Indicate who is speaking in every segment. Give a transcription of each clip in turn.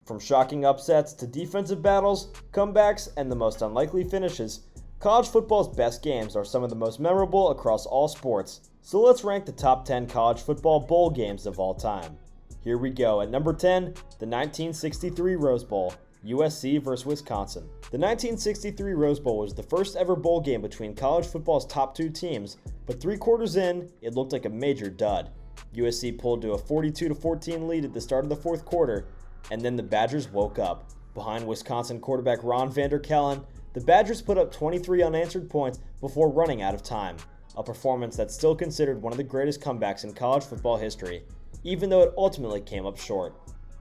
Speaker 1: From shocking upsets to defensive battles, comebacks, and the most unlikely finishes, college football's best games are some of the most memorable across all sports. So let's rank the top 10 college football bowl games of all time. Here we go. At number 10, the 1963 Rose Bowl, USC vs. Wisconsin. The 1963 Rose Bowl was the first ever bowl game between college football's top two teams, but 3 quarters in, it looked like a major dud. USC pulled to a 42-14 lead at the start of the fourth quarter, and then the Badgers woke up. Behind Wisconsin quarterback Ron Vander Kellen, the Badgers put up 23 unanswered points before running out of time, a performance that's still considered one of the greatest comebacks in college football history, even though it ultimately came up short.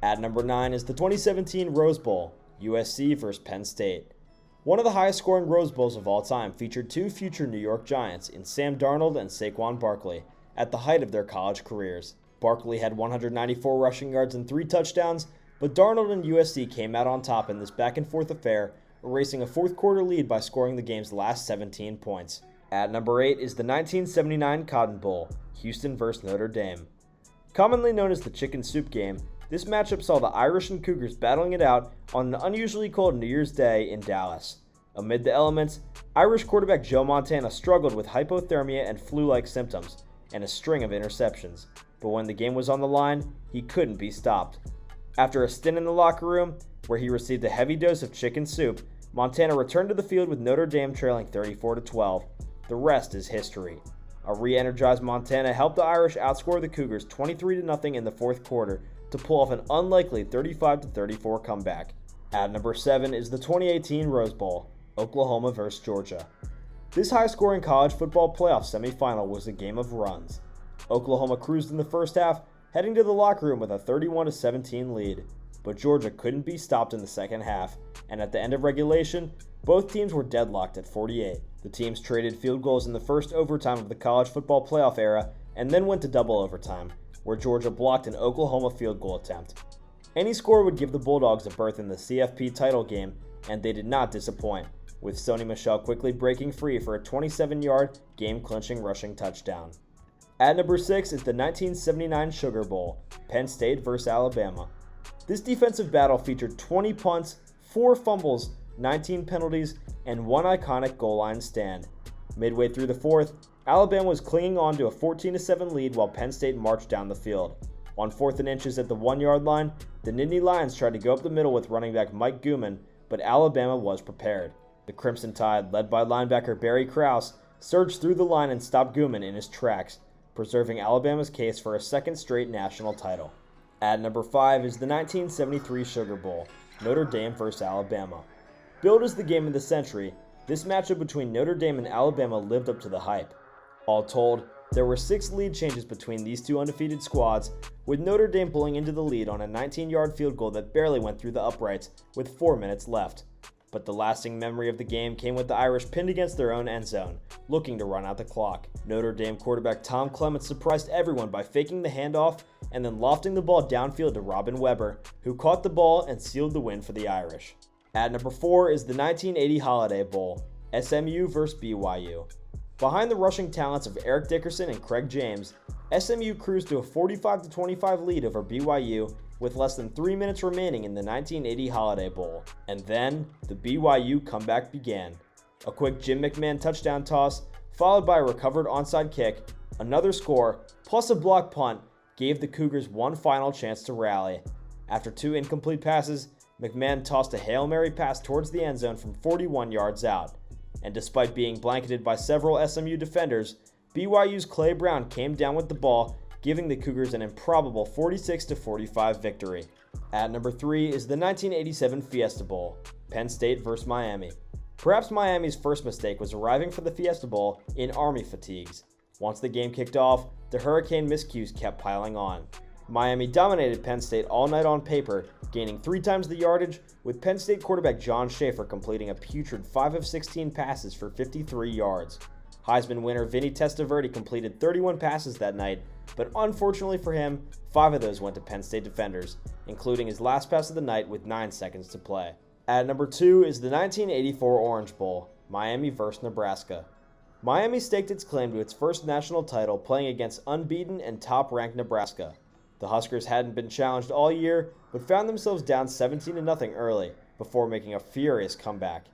Speaker 1: At number 9 is the 2017 Rose Bowl, USC vs. Penn State. One of the highest scoring Rose Bowls of all time featured 2 future New York Giants in Sam Darnold and Saquon Barkley at the height of their college careers. Barkley had 194 rushing yards and 3 touchdowns, but Darnold and USC came out on top in this back-and-forth affair, erasing a fourth quarter lead by scoring the game's last 17 points. At number 8 is the 1979 Cotton Bowl, Houston vs. Notre Dame. Commonly known as the Chicken Soup Game, this matchup saw the Irish and Cougars battling it out on an unusually cold New Year's Day in Dallas. Amid the elements, Irish quarterback Joe Montana struggled with hypothermia and flu-like symptoms, and a string of interceptions. But when the game was on the line, he couldn't be stopped. After a stint in the locker room, where he received a heavy dose of chicken soup, Montana returned to the field with Notre Dame trailing 34-12. The rest is history. A re-energized Montana helped the Irish outscore the Cougars 23-0 in the fourth quarter to pull off an unlikely 35-34 comeback. At number 7 is the 2018 Rose Bowl, Oklahoma vs. Georgia. This high-scoring college football playoff semifinal was a game of runs. Oklahoma cruised in the first half, heading to the locker room with a 31-17 lead, but Georgia couldn't be stopped in the second half, and at the end of regulation, both teams were deadlocked at 48. The teams traded field goals in the first overtime of the college football playoff era and then went to double overtime, where Georgia blocked an Oklahoma field goal attempt. Any score would give the Bulldogs a berth in the CFP title game, and they did not disappoint, with Sony Michel quickly breaking free for a 27-yard, game-clinching rushing touchdown. At number 6 is the 1979 Sugar Bowl, Penn State vs. Alabama. This defensive battle featured 20 punts, 4 fumbles, 19 penalties, and 1 iconic goal line stand. Midway through the fourth, Alabama was clinging on to a 14-7 lead while Penn State marched down the field. On 4th and inches at the 1-yard line, the Nittany Lions tried to go up the middle with running back Mike Gooman, but Alabama was prepared. The Crimson Tide, led by linebacker Barry Krause, surged through the line and stopped Gooman in his tracks, preserving Alabama's case for a second straight national title. At number 5 is the 1973 Sugar Bowl, Notre Dame vs. Alabama. Billed as the game of the century, this matchup between Notre Dame and Alabama lived up to the hype. All told, there were 6 lead changes between these two undefeated squads, with Notre Dame pulling into the lead on a 19-yard field goal that barely went through the uprights with 4 minutes left. But the lasting memory of the game came with the Irish pinned against their own end zone, looking to run out the clock. Notre Dame quarterback Tom Clements surprised everyone by faking the handoff and then lofting the ball downfield to Robin Weber, who caught the ball and sealed the win for the Irish. At number 4 is the 1980 Holiday Bowl, SMU vs. BYU. Behind the rushing talents of Eric Dickerson and Craig James, SMU cruised to a 45-25 lead over BYU with less than 3 minutes remaining in the 1980 Holiday Bowl. And then, the BYU comeback began. A quick Jim McMahon touchdown toss, followed by a recovered onside kick, another score, plus a block punt, gave the Cougars one final chance to rally. After 2 incomplete passes, McMahon tossed a Hail Mary pass towards the end zone from 41 yards out. And despite being blanketed by several SMU defenders, BYU's Clay Brown came down with the ball, giving the Cougars an improbable 46-45 victory. At number 3 is the 1987 Fiesta Bowl, Penn State vs. Miami. Perhaps Miami's first mistake was arriving for the Fiesta Bowl in Army fatigues. Once the game kicked off, the Hurricane miscues kept piling on. Miami dominated Penn State all night on paper, gaining 3 times the yardage, with Penn State quarterback John Schaefer completing a putrid 5 of 16 passes for 53 yards. Heisman winner Vinny Testaverde completed 31 passes that night, but unfortunately for him, 5 of those went to Penn State defenders, including his last pass of the night with 9 seconds to play. At number 2 is the 1984 Orange Bowl, Miami vs. Nebraska. Miami staked its claim to its first national title playing against unbeaten and top-ranked Nebraska. The Huskers hadn't been challenged all year, but found themselves down 17-0 early before making a furious comeback.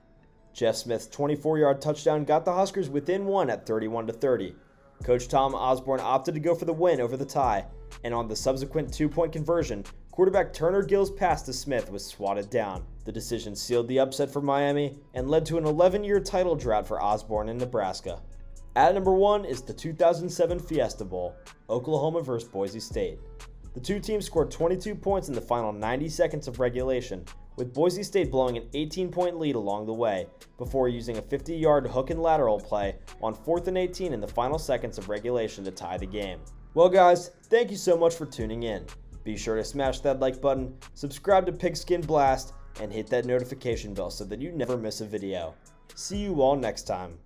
Speaker 1: Jeff Smith's 24-yard touchdown got the Huskers within one at 31-30. Coach Tom Osborne opted to go for the win over the tie, and on the subsequent 2-point conversion, quarterback Turner Gill's pass to Smith was swatted down. The decision sealed the upset for Miami and led to an 11-year title drought for Osborne in Nebraska. At number 1 is the 2007 Fiesta Bowl, Oklahoma vs. Boise State. The two teams scored 22 points in the final 90 seconds of regulation, with Boise State blowing an 18-point lead along the way before using a 50-yard hook and lateral play on 4th and 18 in the final seconds of regulation to tie the game. Well guys, thank you so much for tuning in. Be sure to smash that like button, subscribe to Pigskin Blast, and hit that notification bell so that you never miss a video. See you all next time.